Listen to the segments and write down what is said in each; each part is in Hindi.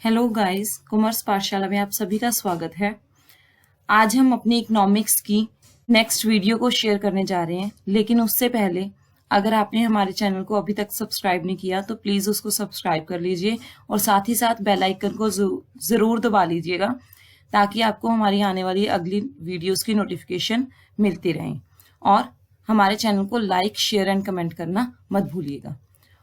हेलो गाइस, कॉमर्स पाठशाला में आप सभी का स्वागत है। आज हम अपनी इकोनॉमिक्स की नेक्स्ट वीडियो को शेयर करने जा रहे हैं, लेकिन उससे पहले अगर आपने हमारे चैनल को अभी तक सब्सक्राइब नहीं किया तो प्लीज़ उसको सब्सक्राइब कर लीजिए और साथ ही साथ बेल आइकन को ज़रूर दबा लीजिएगा ताकि आपको हमारी आने वाली अगली वीडियोस की नोटिफिकेशन मिलती रहें। और हमारे चैनल को लाइक, शेयर एंड कमेंट करना मत भूलिएगा।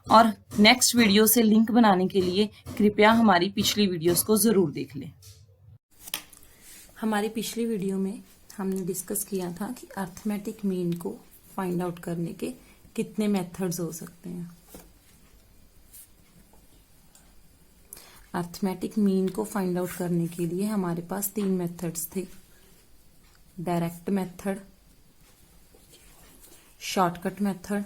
और नेक्स्ट वीडियो से लिंक बनाने के लिए कृपया हमारी पिछली वीडियोस को जरूर देख लें। हमारी पिछली वीडियो में हमने डिस्कस किया था कि अर्थमेटिक मीन को फाइंड आउट करने के कितने मेथड्स हो सकते हैं। अर्थमेटिक मीन को फाइंड आउट करने के लिए हमारे पास 3 मेथड्स थे: direct method, shortcut method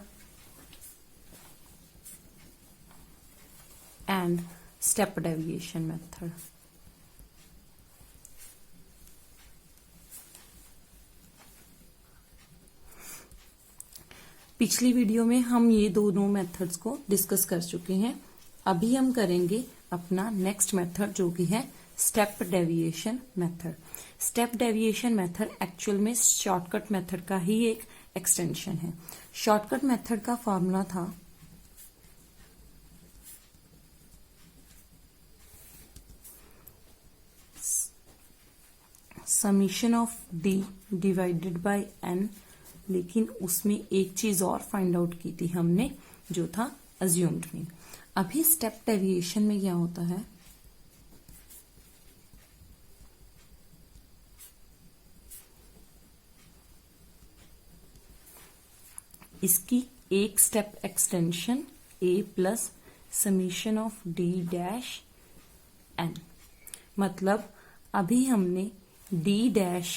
and step deviation method. पिछली वीडियो में हम ये दोनों मेथड्स को डिस्कस कर चुके हैं। अभी हम करेंगे अपना नेक्स्ट मेथड जो कि है step deviation method. Step deviation method actual में शॉर्टकट मेथड का ही एक एक्सटेंशन है। शॉर्टकट मेथड का फॉर्मूला था summation of d divided by n, लेकिन उसमें एक चीज और फाइंड आउट की थी हमने जो था अज्यूम्ड मीन। अभी स्टेप डेविएशन में क्या होता है, इसकी एक step extension a plus summation of d dash n. मतलब अभी हमने डी डैश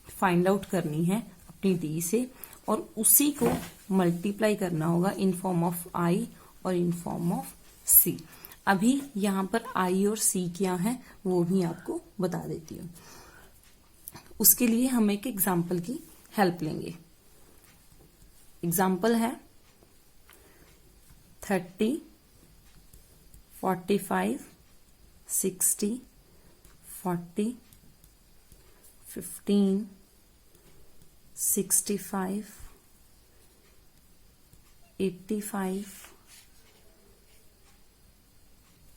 फाइंड आउट करनी है अपनी डी से और उसी को मल्टीप्लाई करना होगा इन फॉर्म ऑफ आई और इन फॉर्म ऑफ सी। अभी यहां पर आई और सी क्या है वो भी आपको बता देती हूँ। उसके लिए हम एक एग्जाम्पल की हेल्प लेंगे। एग्जाम्पल है 30, 45, 60, 40, 15, 65, 85,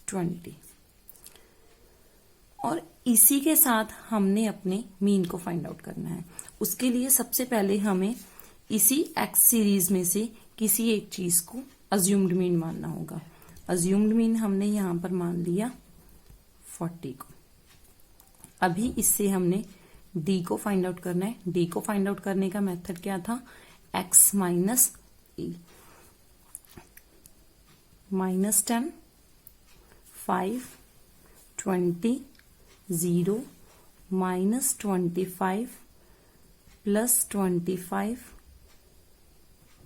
20। और इसी के साथ हमने अपने मीन को फाइंड आउट करना है। उसके लिए सबसे पहले हमें इसी एक्स सीरीज में से किसी एक चीज को अज्यूम्ड मीन मानना होगा। अज्यूम्ड मीन हमने यहां पर मान लिया 40 को। अभी इससे हमने डी को फाइंड आउट करना है। डी को फाइंड आउट करने का मेथड क्या था, एक्स माइनस ए। -10, 5, 20, 0, -25 प्लस 25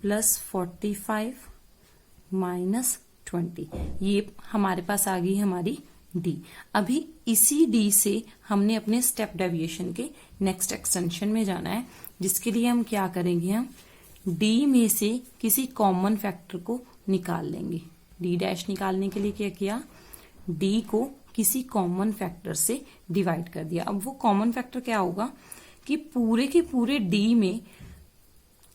प्लस 45 -20। ये हमारे पास आ गई हमारी डी। अभी इसी डी से हमने अपने स्टेप डेविएशन के नेक्स्ट एक्सटेंशन में जाना है, जिसके लिए हम क्या करेंगे, हम डी में से किसी कॉमन फैक्टर को निकाल लेंगे। डी डैश निकालने के लिए क्या किया, डी को किसी कॉमन फैक्टर से डिवाइड कर दिया। अब वो कॉमन फैक्टर क्या होगा कि पूरे के पूरे डी में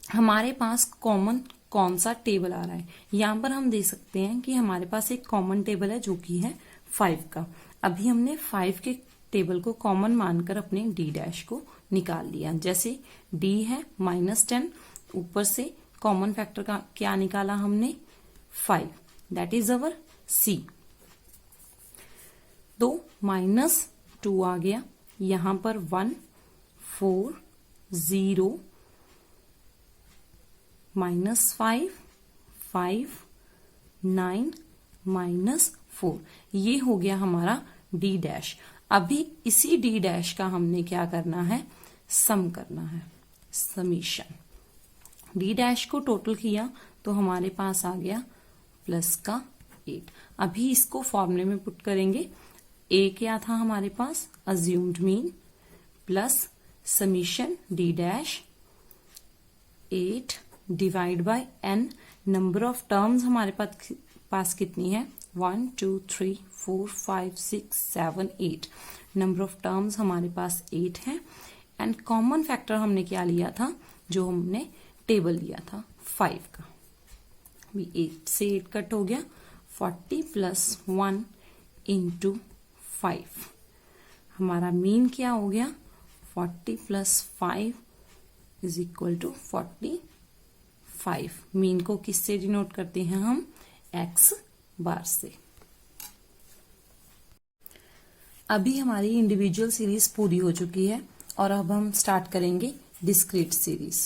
हमारे पास कॉमन कौन सा टेबल आ रहा है। यहां पर हम दे सकते हैं कि हमारे पास एक कॉमन टेबल है जो कि है 5 का। अभी हमने 5 के टेबल को कॉमन मानकर अपने डी डैश को निकाल लिया। जैसे डी है -10, ऊपर से कॉमन फैक्टर का क्या निकाला हमने 5, दैट इज अवर सी। तो -2 आ गया, यहां पर 1, 4, 0, -5, 5, 9, -4। ये हो गया हमारा डी डैश। अभी इसी डी डैश का हमने क्या करना है, सम करना है, समीशन। डी डैश को टोटल किया तो हमारे पास आ गया प्लस का 8। अभी इसको फॉर्मूले में पुट करेंगे। ए क्या था हमारे पास, assumed mean plus summation D dash 8 divide by N. Number of terms हमारे पास कितनी है, 1 2 3 4 5 6 7 8 नंबर ऑफ टर्म्स हमारे पास 8 है। एंड कॉमन फैक्टर हमने क्या लिया था, जो हमने टेबल लिया था 5 का। 8 से 8 कट हो गया, 40 प्लस 1 इंटू 5। हमारा मीन क्या हो गया, 40 plus 5 is equal to 45। Mean को किससे डिनोट करते हैं हम, एक्स बार से। अभी हमारी इंडिविजुअल सीरीज पूरी हो चुकी है और अब हम स्टार्ट करेंगे डिस्क्रीट सीरीज।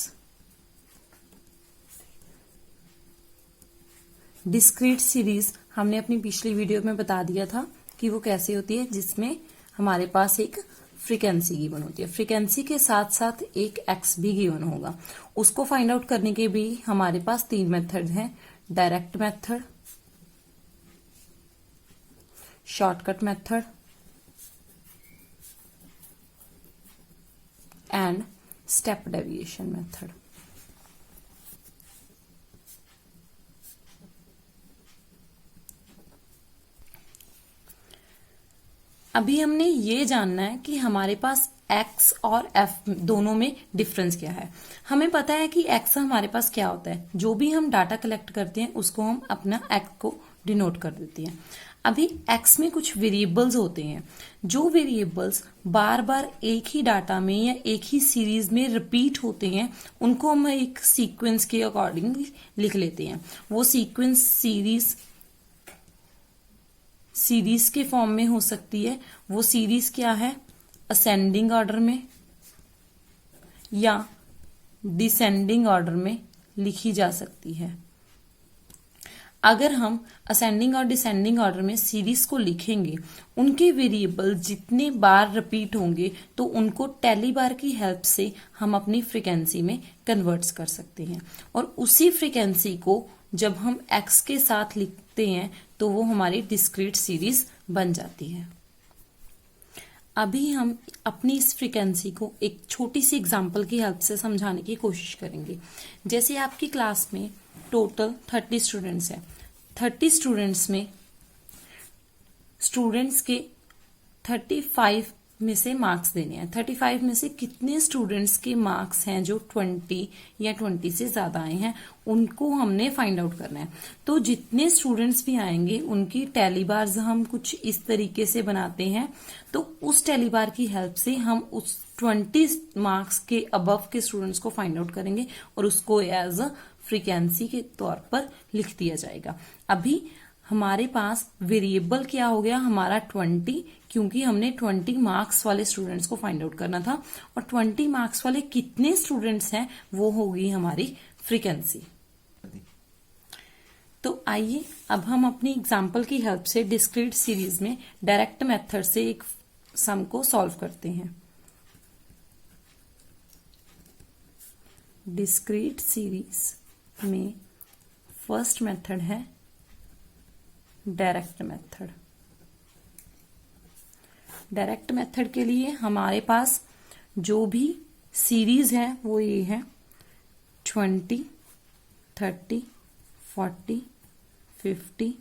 डिस्क्रीट सीरीज हमने अपनी पिछली वीडियो में बता दिया था कि वो कैसे होती है, जिसमें हमारे पास एक फ्रीक्वेंसी गिवन होती है, फ्रीक्वेंसी के साथ साथ एक एक्स भी गिवन होगा। उसको फाइंड आउट करने के भी हमारे पास 3 मेथड हैं, direct method, shortcut method and step deviation method. अभी हमने ये जानना है कि हमारे पास x और f दोनों में डिफरेंस क्या है। हमें पता है कि x हमारे पास क्या होता है, जो भी हम डाटा कलेक्ट करते हैं उसको हम अपना x को डिनोट कर देते हैं। अभी x में कुछ वेरिएबल्स होते हैं, जो वेरिएबल्स बार बार एक ही डाटा में या एक ही सीरीज में रिपीट होते हैं, उनको हम एक सीक्वेंस के अकॉर्डिंग लिख लेते हैं। वो सीक्वेंस सीरीज के फॉर्म में हो सकती है। वो सीरीज क्या है, असेंडिंग ऑर्डर में या डिसेंडिंग ऑर्डर में लिखी जा सकती है। अगर हम असेंडिंग और डिसेंडिंग ऑर्डर में सीरीज को लिखेंगे, उनके वेरिएबल जितने बार रिपीट होंगे तो उनको टेली बार की हेल्प से हम अपनी फ्रीक्वेंसी में कन्वर्ट कर सकते हैं, और उसी फ्रीक्वेंसी को जब हम x के साथ लिखते हैं तो वो हमारी डिस्क्रीट सीरीज बन जाती है। अभी हम अपनी इस फ्रीक्वेंसी को एक छोटी सी एग्जांपल की हेल्प से समझाने की कोशिश करेंगे। जैसे आपकी क्लास में टोटल 30 स्टूडेंट्स हैं, 30 स्टूडेंट्स में स्टूडेंट्स के 35 में से मार्क्स देने हैं। 35 में से कितने स्टूडेंट्स के मार्क्स हैं जो 20 या 20 से ज्यादा आए हैं, उनको हमने फाइंड आउट करना है। तो जितने स्टूडेंट्स भी आएंगे उनकी टैली बार्स हम कुछ इस तरीके से बनाते हैं। तो उस टैली बार की हेल्प से हम उस 20 मार्क्स के अबव के स्टूडेंट्स को फाइंड आउट करेंगे और उसको एज अ फ्रीक्वेंसी के तौर पर लिख दिया जाएगा। अभी हमारे पास वेरिएबल क्या हो गया, हमारा 20, क्योंकि हमने 20 मार्क्स वाले स्टूडेंट्स को फाइंड आउट करना था, और 20 मार्क्स वाले कितने स्टूडेंट्स हैं वो होगी हमारी फ्रीक्वेंसी। तो आइए अब हम अपनी एग्जांपल की हेल्प से डिस्क्रीट सीरीज में डायरेक्ट मेथड से एक सम को सॉल्व करते हैं। डिस्क्रीट सीरीज में फर्स्ट मेथड है डायरेक्ट मेथड। डायरेक्ट मेथड के लिए हमारे पास जो भी सीरीज है वो ये है 20, 30, 40, 50,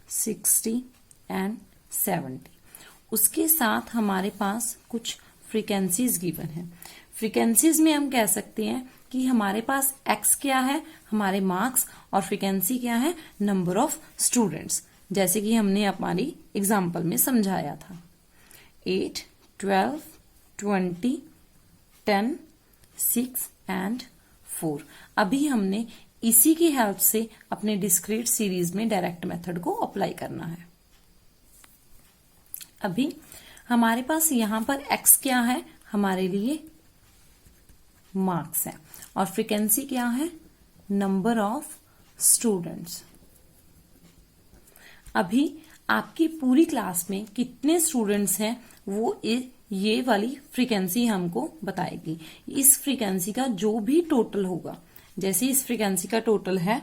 60 एंड 70। उसके साथ हमारे पास कुछ फ्रीक्वेंसीज गिवन है। फ्रीक्वेंसीज में हम कह सकते हैं कि हमारे पास x क्या है, हमारे मार्क्स, और फ्रीक्वेंसी क्या है, नंबर ऑफ स्टूडेंट्स, जैसे कि हमने हमारी एग्जाम्पल में समझाया था। 8, 12, 20, 10, 6 एंड 4। अभी हमने इसी की हेल्प से अपने डिस्क्रीट सीरीज में डायरेक्ट मेथड को अप्लाई करना है। अभी हमारे पास यहां पर x क्या है, हमारे लिए मार्क्स है, और फ्रीक्वेंसी क्या है, नंबर ऑफ स्टूडेंट्स। अभी आपकी पूरी क्लास में कितने स्टूडेंट्स हैं वो ये वाली फ्रीक्वेंसी हमको बताएगी। इस फ्रीक्वेंसी का जो भी टोटल होगा, जैसे इस फ्रीक्वेंसी का टोटल है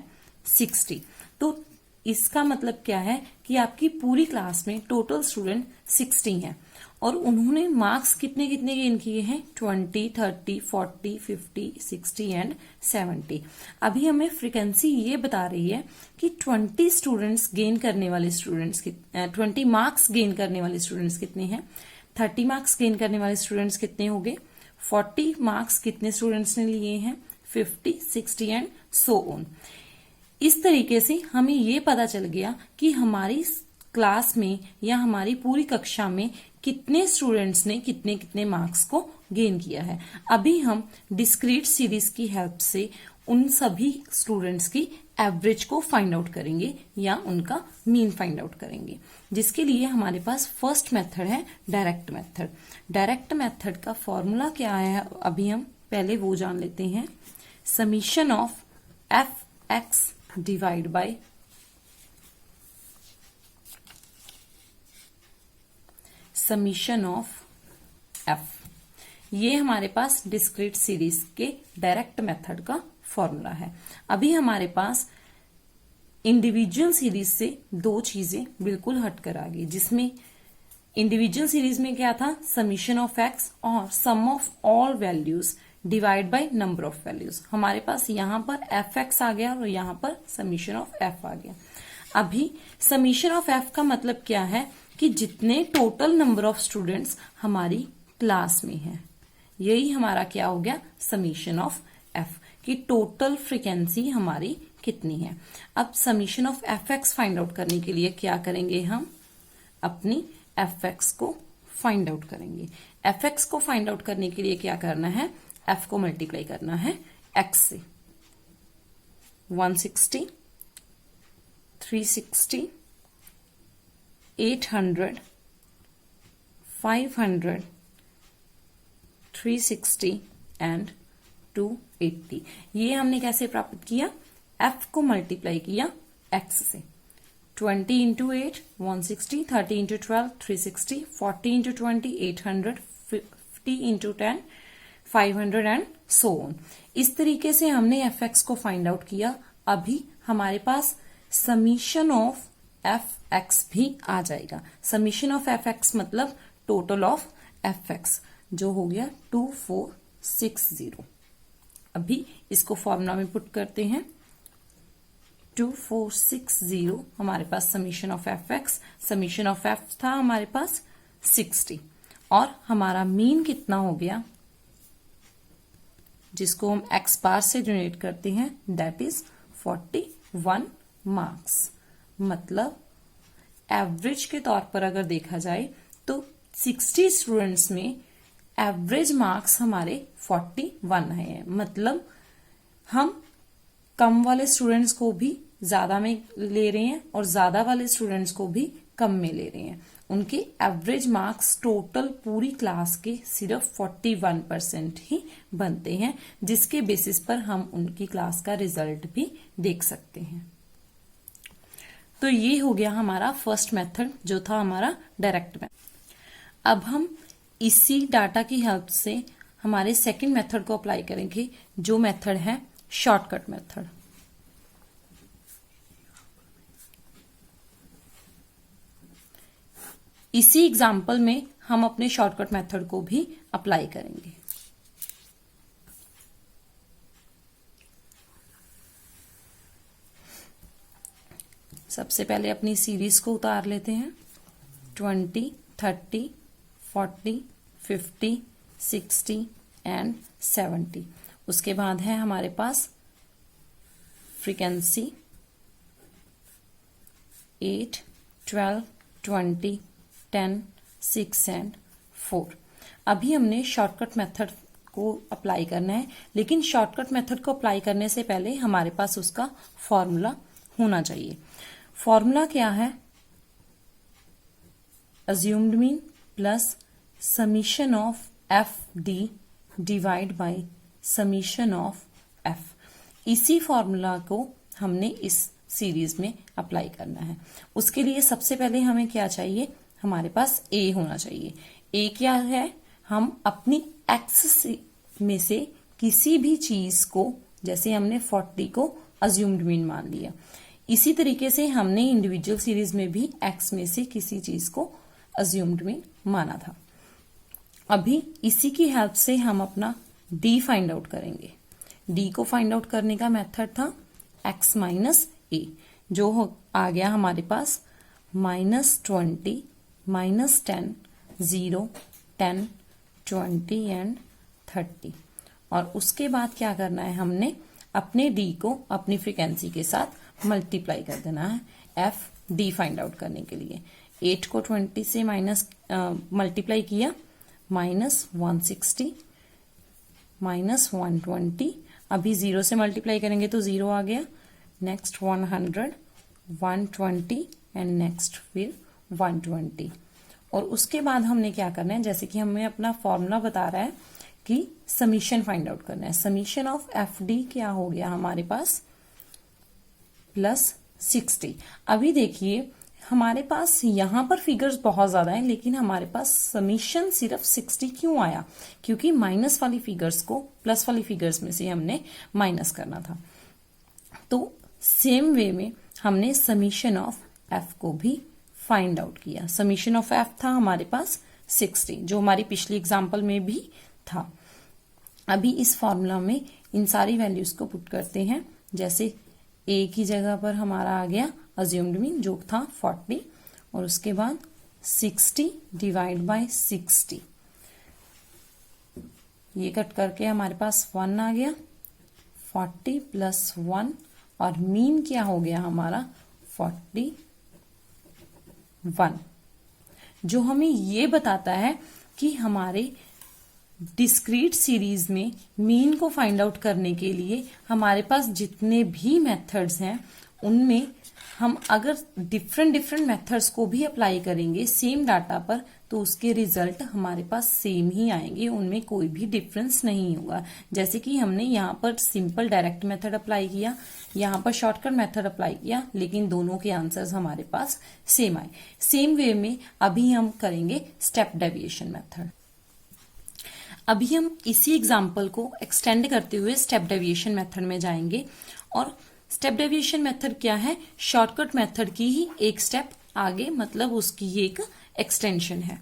60, तो इसका मतलब क्या है कि आपकी पूरी क्लास में टोटल स्टूडेंट 60 हैं और उन्होंने मार्क्स कितने कितने गेन किए हैं 20, 30, 40, 50, 60 एंड 70। अभी हमें फ्रीक्वेंसी ये बता रही है कि 20 स्टूडेंट्स गेन करने वाले स्टूडेंट्स 20 मार्क्स गेन करने वाले स्टूडेंट्स कितने हैं, 30 मार्क्स गेन करने वाले स्टूडेंट्स कितने हो गए, 40 मार्क्स कितने स्टूडेंट्स ने लिए हैं, 50, 60 एंड सो ऑन। इस तरीके से हमें ये पता चल गया कि हमारी क्लास में या हमारी पूरी कक्षा में कितने स्टूडेंट्स ने कितने कितने मार्क्स को गेन किया है। अभी हम डिस्क्रीट सीरीज की हेल्प से उन सभी स्टूडेंट्स की एवरेज को फाइंड आउट करेंगे या उनका मीन फाइंड आउट करेंगे, जिसके लिए हमारे पास फर्स्ट मेथड है डायरेक्ट मेथड। डायरेक्ट मेथड का फॉर्मूला क्या है अभी हम पहले वो जान लेते हैं। Summation of F x divide by summation of F, ये हमारे पास डिस्क्रीट सीरीज के डायरेक्ट मेथड का फॉर्मूला है। अभी हमारे पास इंडिविजुअल सीरीज से दो चीजें बिल्कुल हटकर आ गई, जिसमें इंडिविजुअल सीरीज में क्या था, समीशन ऑफ एक्स और sum of all values divide by number of values. हमारे पास यहां पर एफ एक्स आ गया और यहां पर समीशन ऑफ एफ आ गया। अभी समीशन ऑफ एफ का मतलब क्या है कि जितने टोटल नंबर ऑफ स्टूडेंट्स हमारी क्लास में हैं, यही हमारा क्या हो गया, समीशन ऑफ एफ की टोटल फ्रीक्वेंसी हमारी कितनी है। अब summation of F x find out करने के लिए क्या करेंगे, हम अपनी एफ एक्स को फाइंड आउट करेंगे। एफ एक्स को फाइंड आउट करने के लिए क्या करना है, एफ को मल्टीप्लाई करना है एक्स से। 160, 360, 800, 500, 360 एंड 280। ये हमने कैसे प्राप्त किया, एफ को मल्टीप्लाई किया एक्स से। 20 into 8 160, 30 into 12 360, 40 into 20 800, 50 into 10 500 and so on. इस तरीके से हमने एफ एक्स को फाइंड आउट किया। अभी हमारे पास समीशन ऑफ एफ एक्स भी आ जाएगा। समीशन ऑफ एफ एक्स मतलब टोटल ऑफ एफ एक्स, जो हो गया 2460। अभी इसको फॉर्मूला में पुट करते हैं। 2460 हमारे पास summation of F X, summation of F था हमारे पास 60 और हमारा मीन कितना हो गया, जिसको हम एक्स बार से जनरेट करते हैं, दैट इज 41 मार्क्स। मतलब एवरेज के तौर पर अगर देखा जाए तो 60 स्टूडेंट्स में एवरेज मार्क्स हमारे 41 हैं। मतलब हम कम वाले स्टूडेंट्स को भी ज्यादा में ले रहे हैं और ज्यादा वाले स्टूडेंट्स को भी कम में ले रहे हैं। उनके एवरेज मार्क्स टोटल पूरी क्लास के सिर्फ 41% ही बनते हैं, जिसके बेसिस पर हम उनकी क्लास का रिजल्ट भी देख सकते हैं। तो ये हो गया हमारा फर्स्ट मेथड, जो था हमारा डायरेक्ट मेथड। अब हम इसी डाटा की हेल्प से हमारे सेकंड मेथड को अप्लाई करेंगे, जो मेथड है शॉर्टकट मेथड। इसी एग्जाम्पल में हम अपने शॉर्टकट मेथड को भी अप्लाई करेंगे। सबसे पहले अपनी सीरीज को उतार लेते हैं। 20, 30, 40, 50, 60 एंड 70। उसके बाद है हमारे पास फ्रीक्वेंसी 8, 12, 20, 10, 6 एंड 4। अभी हमने शॉर्टकट मेथड को अप्लाई करना है, लेकिन शॉर्टकट मेथड को अप्लाई करने से पहले हमारे पास उसका फॉर्मूला होना चाहिए। फॉर्मूला क्या है, assumed mean plus summation of F D divide by summation of F. इसी फॉर्मूला को हमने इस सीरीज में अप्लाई करना है। उसके लिए सबसे पहले हमें क्या चाहिए, हमारे पास ए होना चाहिए। ए क्या है, हम अपनी एक्स में से किसी भी चीज को, जैसे हमने 40 को अज्यूम्ड मीन मान लिया, इसी तरीके से हमने इंडिविजुअल सीरीज में भी x में से किसी चीज को अज्यूम्ड मीन माना था। अभी इसी की हेल्प से हम अपना d फाइंड आउट करेंगे। d को फाइंड आउट करने का मेथड था x माइनस ए, जो आ गया हमारे पास -20, -10, 0, 10, 20 एंड 30। और उसके बाद क्या करना है, हमने अपने d को अपनी फ्रीक्वेंसी के साथ मल्टीप्लाई कर देना है एफ डी फाइंड आउट करने के लिए। 8 को 20 से मल्टीप्लाई किया, -160, -120, अभी 0 से मल्टीप्लाई करेंगे तो 0 आ गया, नेक्स्ट 100, 120 एंड नेक्स्ट फिर 120। और उसके बाद हमने क्या करना है, जैसे कि हमें अपना फॉर्मूला बता रहा है कि समीशन फाइंड आउट करना है। समीशन ऑफ एफ डी क्या हो गया हमारे पास, +60। अभी देखिए हमारे पास यहां पर फिगर्स बहुत ज्यादा हैं, लेकिन हमारे पास समीशन सिर्फ 60 क्यों आया, क्योंकि माइनस वाली फिगर्स को प्लस वाली फिगर्स में से हमने माइनस करना था। तो सेम वे में हमने समीशन ऑफ एफ को भी फाइंड आउट किया। समीशन ऑफ एफ था हमारे पास 60, जो हमारी पिछली एग्जांपल में भी था। अभी इस फॉर्मूला में इन सारी वैल्यूज को पुट करते हैं। जैसे ए की जगह पर हमारा आ गया अज्यूम्ड मीन, जो था 40, और उसके बाद 60 डिवाइड बाय 60, ये कट करके हमारे पास 1 आ गया, 40 + 1, और मीन क्या हो गया हमारा 41, जो हमें ये बताता है कि हमारे डिस्क्रीट सीरीज में मीन को फाइंड आउट करने के लिए हमारे पास जितने भी मेथड्स हैं, उनमें हम अगर डिफरेंट मेथड्स को भी अप्लाई करेंगे सेम डाटा पर, तो उसके रिजल्ट हमारे पास सेम ही आएंगे, उनमें कोई भी डिफरेंस नहीं होगा। जैसे कि हमने यहाँ पर सिंपल डायरेक्ट मेथड अप्लाई किया, यहाँ पर शॉर्टकट मेथड अप्लाई किया, लेकिन दोनों के आंसर्स हमारे पास सेम आए। सेम वे में अभी हम करेंगे स्टेप डेविएशन मेथड। अभी हम इसी एग्जाम्पल को एक्सटेंड करते हुए स्टेप डेविएशन मेथड में जाएंगे। और स्टेप डेविएशन मेथड क्या है, शॉर्टकट मेथड की ही एक स्टेप आगे, मतलब उसकी एक एक्सटेंशन है।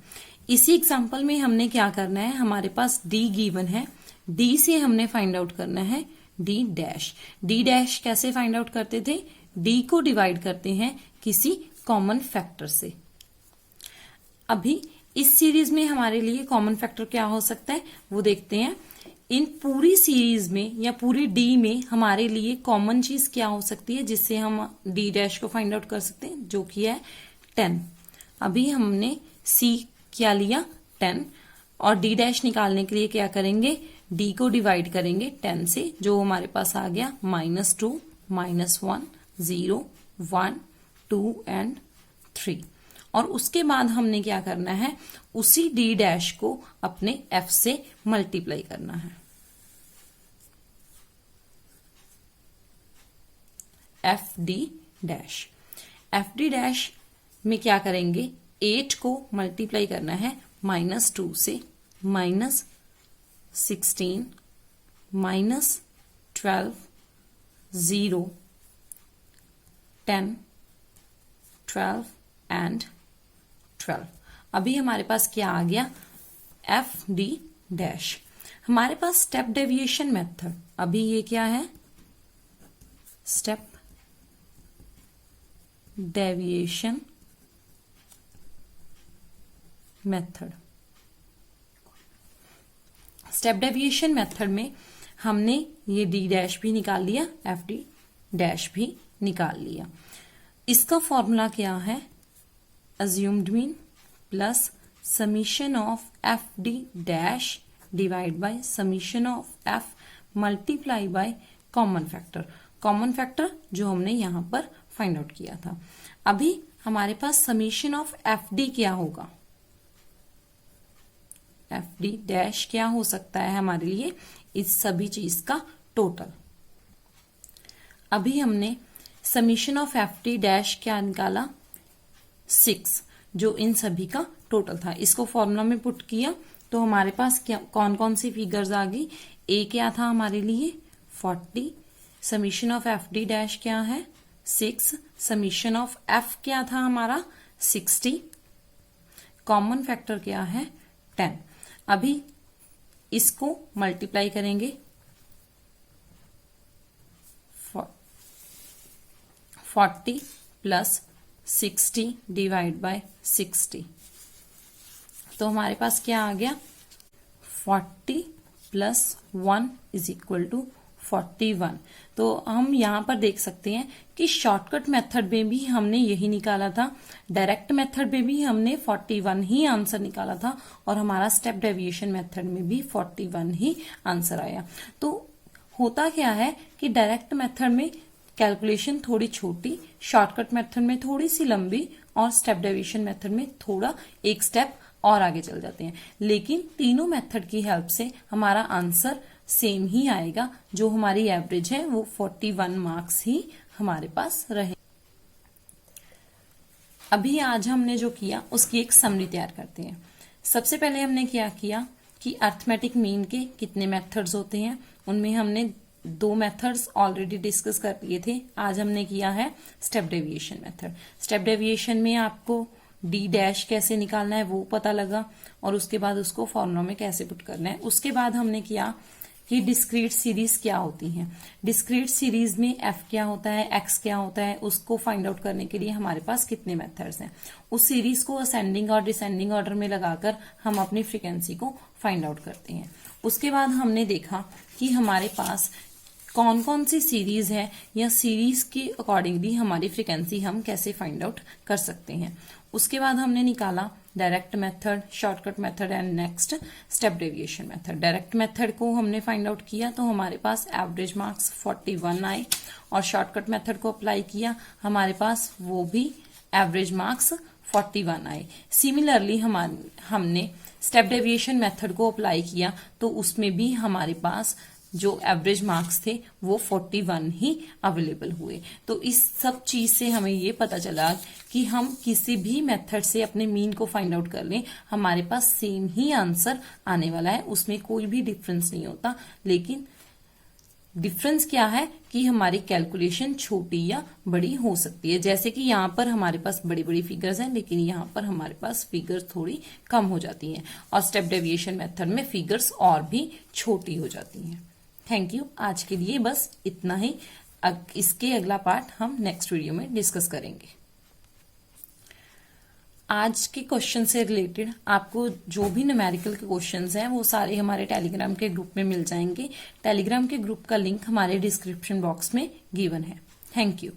इसी एग्जाम्पल में हमने क्या करना है, हमारे पास डी गिवन है, डी से हमने फाइंड आउट करना है डी डैश। डी डैश कैसे फाइंड आउट करते थे, डी को डिवाइड करते हैं किसी कॉमन फैक्टर से। अभी इस सीरीज में हमारे लिए कॉमन फैक्टर क्या हो सकता है वो देखते हैं। इन पूरी सीरीज में या पूरी डी में हमारे लिए कॉमन चीज क्या हो सकती है जिससे हम डी डैश को फाइंड आउट कर सकते हैं, जो कि है 10। अभी हमने सी क्या लिया 10, और डी डैश निकालने के लिए क्या करेंगे, डी को डिवाइड करेंगे 10 से, जो हमारे पास आ गया -2, -1, 0, 1, 2 एंड 3। और उसके बाद हमने क्या करना है, उसी डी डैश को अपने एफ से मल्टीप्लाई करना है। F D dash, F D dash में क्या करेंगे, 8 को मल्टीप्लाई करना है -2 से, -16, -12, 0, 10, 12 एंड 12। अभी हमारे पास क्या आ गया, एफ डी डैश। हमारे पास स्टेप डेविएशन मेथड, अभी ये क्या है, step deviation method. Step deviation method में हमने ये डी डैश भी निकाल लिया, एफ डी डैश भी निकाल लिया। इसका फॉर्मूला क्या है, assumed mean plus summation of f d dash divide by summation of f multiply by common factor। common factor जो हमने यहां पर फाइंड आउट किया था। अभी हमारे पास summation of f d क्या होगा, f d dash क्या हो सकता है हमारे लिए, इस सभी चीज का टोटल। अभी हमने summation of F D dash क्या निकाला, 6, जो इन सभी का टोटल था। इसको फॉर्मूला में पुट किया तो हमारे पास क्या कौन कौन सी फिगर्स आ गई, ए क्या था हमारे लिए 40, summation of F D dash क्या है 6, समीशन ऑफ f क्या था हमारा 60, कॉमन फैक्टर क्या है 10। अभी इसको मल्टीप्लाई करेंगे 40 प्लस 60 डिवाइड बाय 60, तो हमारे पास क्या आ गया 40 प्लस 1 इज इक्वल टू 41। तो हम यहां पर देख सकते हैं कि शॉर्टकट मेथड में भी हमने यही निकाला था, डायरेक्ट मेथड में भी हमने 41 ही आंसर निकाला था, और हमारा स्टेप डेविएशन मेथड में भी 41 ही आंसर आया। तो होता क्या है कि डायरेक्ट मेथड में कैलकुलेशन थोड़ी छोटी, शॉर्टकट मेथड में थोड़ी सी लंबी, और स्टेप डेविएशन मेथड में थोड़ा एक स्टेप और आगे चल जाते हैं, लेकिन तीनों मेथड की हेल्प से हमारा आंसर सेम ही आएगा। जो हमारी एवरेज है वो 41 मार्क्स ही हमारे पास रहे। अभी आज हमने जो किया उसकी एक समरी तैयार करते हैं। सबसे पहले हमने क्या किया कि अर्थमेटिक मीन के कितने मेथड्स होते हैं, उनमें हमने 2 मेथड्स ऑलरेडी डिस्कस कर लिए थे। आज हमने किया है step deviation method. Step deviation में आपको डी डैश कैसे निकालना है वो पता लगा, और उसके बाद उसको फॉर्मूला में कैसे पुट करना है। उसके बाद हमने किया कि डिस्क्रीट सीरीज क्या होती हैं। डिस्क्रीट सीरीज में एफ क्या होता है, एक्स क्या होता है, उसको फाइंड आउट करने के लिए हमारे पास कितने मेथड्स हैं। उस सीरीज को असेंडिंग और डिसेंडिंग ऑर्डर में लगाकर हम अपनी फ्रीक्वेंसी को फाइंड आउट करते हैं। उसके बाद हमने देखा कि हमारे पास कौन कौन सी सीरीज है, या सीरीज के अकॉर्डिंगली हमारी फ्रीक्वेंसी हम कैसे फाइंड आउट कर सकते हैं। उसके बाद हमने निकाला direct method, shortcut method and next step deviation method. Direct method को हमने फाइंड आउट किया तो हमारे पास एवरेज मार्क्स 41 आए, और शॉर्टकट मेथड को अप्लाई किया हमारे पास वो भी एवरेज मार्क्स 41 आए। सिमिलरली हमने स्टेप डेविएशन मेथड को अप्लाई किया तो उसमें भी हमारे पास जो एवरेज मार्क्स थे वो 41 ही अवेलेबल हुए। तो इस सब चीज से हमें ये पता चला कि हम किसी भी मेथड से अपने मीन को फाइंड आउट कर लें, हमारे पास सेम ही आंसर आने वाला है, उसमें कोई भी डिफरेंस नहीं होता। लेकिन डिफरेंस क्या है कि हमारी कैलकुलेशन छोटी या बड़ी हो सकती है। जैसे कि यहाँ पर हमारे पास बड़ी बड़ी फिगर्स हैं, लेकिन यहाँ पर हमारे पास फिगर्स थोड़ी कम हो जाती हैं, और स्टेप डेविएशन मेथड में फिगर्स और भी छोटी हो जाती हैं। Thank you. आज के लिए बस इतना ही। इसके अगला पार्ट हम नेक्स्ट वीडियो में डिस्कस करेंगे। आज के क्वेश्चन से रिलेटेड आपको जो भी न्यूमेरिकल के क्वेश्चंस हैं वो सारे हमारे टेलीग्राम के ग्रुप में मिल जाएंगे। टेलीग्राम के ग्रुप का लिंक हमारे डिस्क्रिप्शन बॉक्स में गिवन है। Thank you.